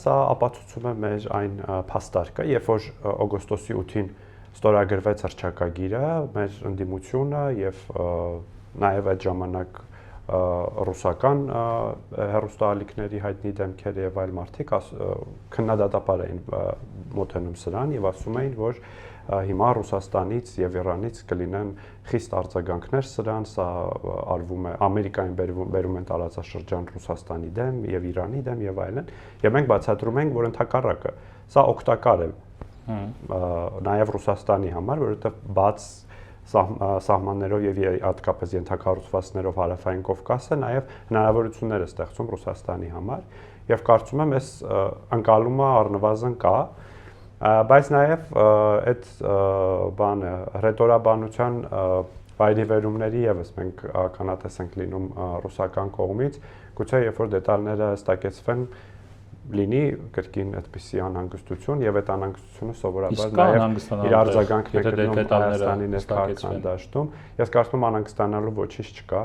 սա ապացուցում է մեր այն փաստարկը, երբ որ օգոստոսի 8-ին ստորագրվեց հռչակագիրը, մեր ընդդիմությունը եւ նաեւ այդ ժամանակ ռուսական հեռուստաալիքների հայտնի դեմքեր եւ այլ մարդիկ քննադատաբար էին մոտենում սրան եւ ասում էին, որ հիմա Ռուսաստանից եւ Իրանից կլինեն խիստ արձագանքներ սրան, սա արվում է Ամերիկային բերում են տարածաշրջան Ռուսաստանի դեմ եւ Իրանի դեմ եւ այլն, եւ մենք բացատրում ենք, որ ընդհակառակը սա օգտակար է նաեւ Ռուսաստանի համար, որովհետեւ բաց սահմաններով եւ հատկապես ենթակառուցվածքներով հարավային Կովկասը նաեւ հնարավորություններ է ստեղծում Ռուսաստանի համար եւ կարծում եմ այս անկալումը առնվազն կա, բայց նաեւ այդ բանը հռետորաբանության վայրիվերումների եւս մենք ականատես ենք լինում ռուսական կողմից, գուցե երբ որ դետալները հստակեցվեն լինի կրկին այդպիսի անհանգստություն եւ այդ անհանգստությունը սովորաբար նաեւ իր արձագանքն է կրում Հայաստանի ներքաղաքական դաշտում։ Ես կարծում եմ անհանգստանալու ոչինչ չկա։